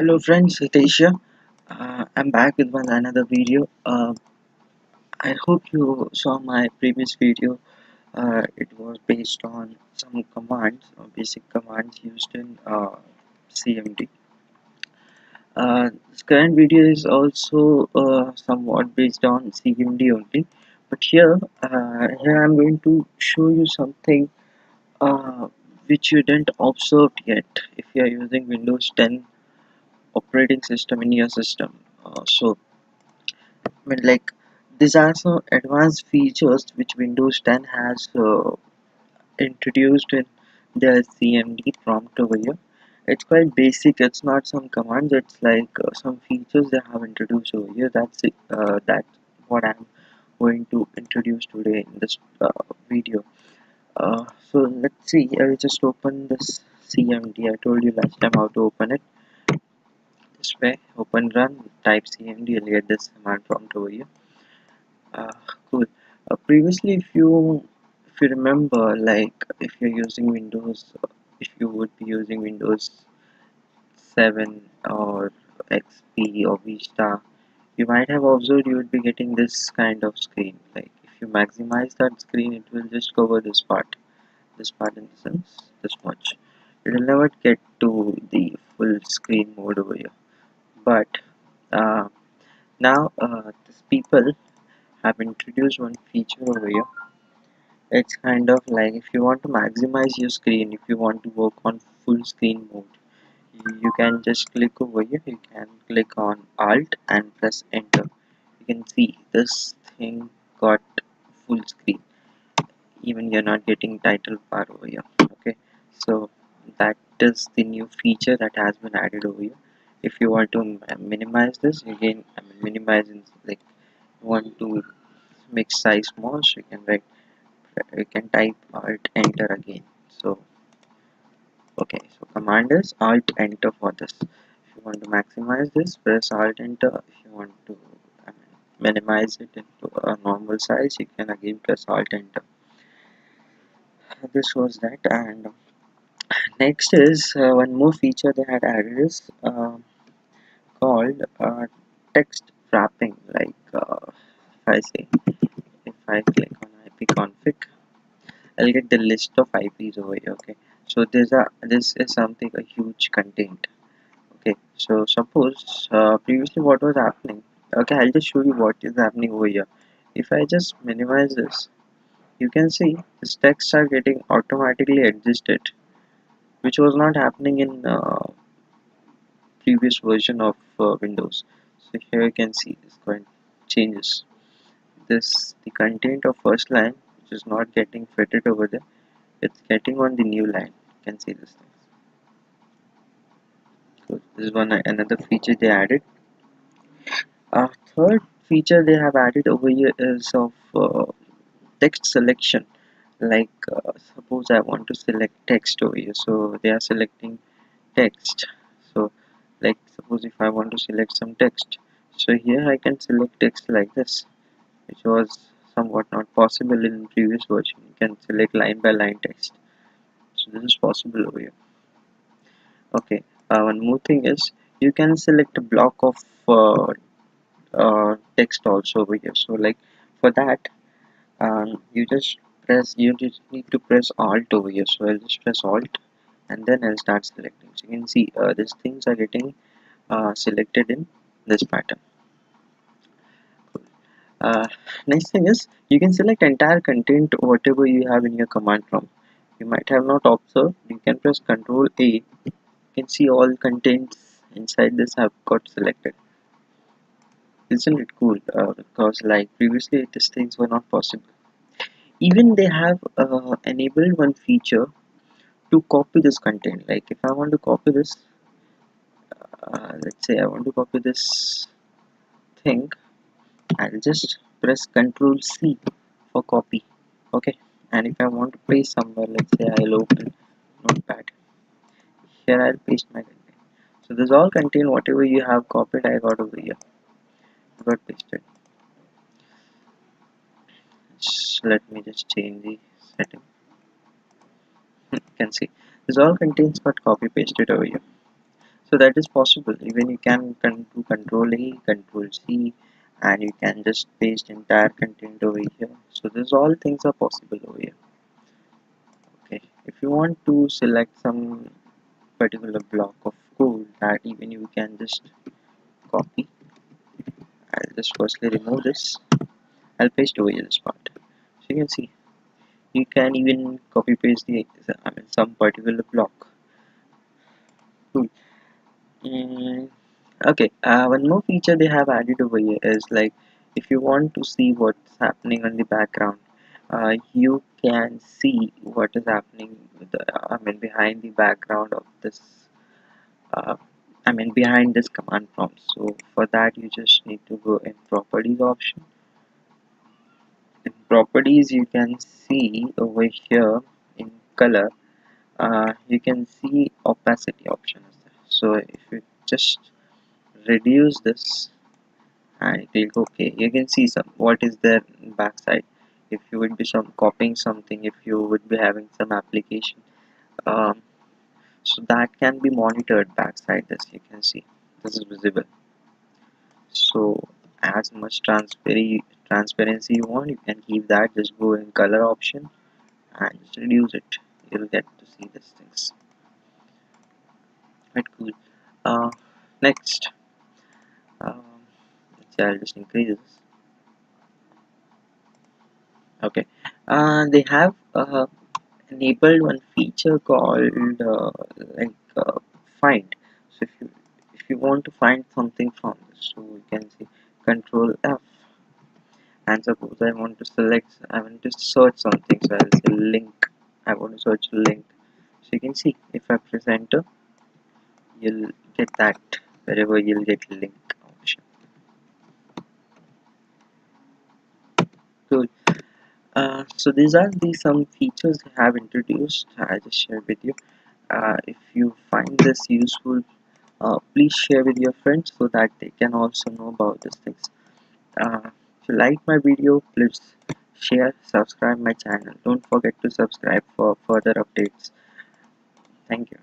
Hello friends, Hitesh here. I'm back with another video. I hope you saw my previous video. It was based on some commands, basic commands used in CMD. This current video is also somewhat based on CMD only. But here I'm going to show you something uh, which you didn't observe yet if you are using Windows 10 operating system in your system. Like these are some advanced features which Windows 10 has introduced in their CMD prompt over here. It's quite basic. It's not some commands. It's like some features they have introduced over here. That's it. That's what I'm going to introduce today in this video. So let's see. I will just open this CMD. I told you last time how to open it. This way, open run, type CMD. You'll get this command prompt over here. Uh, cool. Previously, if you remember, like if you're using Windows, if you would be using Windows 7 or XP or Vista, you might have observed you would be getting this kind of screen. Like if you maximize that screen, it will just cover this part in the sense, this much. It will never get to the full screen mode over here. But uh, now these people have introduced one feature over here. It's kind of like if you want to maximize your screen, if you want to work on full screen mode, you can just click over here. You can click on Alt and press Enter. You can see this thing got full screen. Even you're not getting title bar over here. Okay, so that is the new feature that has been added over here. If you want to minimize this, again, minimize like you want to make size small, so you can type alt enter again. So okay, so command is alt enter for this. If you want to maximize this, press alt enter. If you want to minimize it into a normal size, you can again press alt enter. This was that. And next is one more feature they had added is called text wrapping. Like if I say, if I click on ipconfig, I'll get the list of IPs over here. Okay, so this is something a huge content. Okay, so suppose previously what was happening. Okay, I'll just show you what is happening over here. If I just minimize this, you can see this text are getting automatically adjusted, which was not happening in previous version of Windows. So here you can see this current changes. This the content of first line, which is not getting fitted over there. It's getting on the new line. You can see this thing. So this is one another feature they added. Third feature they have added over here is of text selection. Like suppose I want to select text over here, so they are selecting text. So like suppose if I want to select some text, so here I can select text like this, which was somewhat not possible in previous version. You can select line by line text. So this is possible over here. Okay. One more thing is you can select a block of text also over here. So like for that, you just need to press Alt over here. So I'll just press Alt and then I'll start selecting. So you can see these things are getting selected in this pattern. Uh, Next thing is you can select entire content whatever you have in your command prompt. You might have not observed. You can press Control A. You can see all contents inside this have got selected. Isn't it cool? Because like previously these things were not possible. Even they have enabled one feature to copy this content. Like if I want to copy this, let's say I want to copy this thing, I'll just press Control C for copy. Okay, and if I want to paste somewhere, let's say I'll open Notepad. Here I'll paste my content. So this all contain whatever you have copied. I got over here. Got pasted. Let me just change the setting. You can see this all contains got copy pasted over here. So that is possible. Even you can do Control A, Control C, and you can just paste entire content over here. So these all things are possible over here. Okay, if you want to select some particular block of code, that even you can just copy. I'll just firstly remove this. I'll paste over here this part. So you can see you can even copy paste some particular block. Cool. Mm, okay, one more feature they have added over here is like if you want to see what's happening on the background, you can see what is happening behind the background of this uh, behind this command prompt. So for that you just need to go in properties option. In properties you can see over here in color, you can see opacity option is there. So if you just reduce this and it will go okay, you can see some what is there in backside. If you would be some copying something, if you would be having some application, um, so that can be monitored backside this. You can see this is visible. So as much transparency you want, you can keep that. Just go in color option and just reduce it. You'll get to see these things. Quite cool. uh, Next, um, I'll just increase this. Okay, they have enabled one feature called like find. So if you want to find something from this, so you can see Control F, and suppose I want to search something, so I'll say link. I want to search link. So you can see if I press enter, you'll get that wherever you'll get link option. Cool. So these are the some features I have introduced. I just shared with you. If you find this useful, please share with your friends so that they can also know about these things. If you like my video, please share, subscribe my channel. Don't forget to subscribe for further updates. Thank you.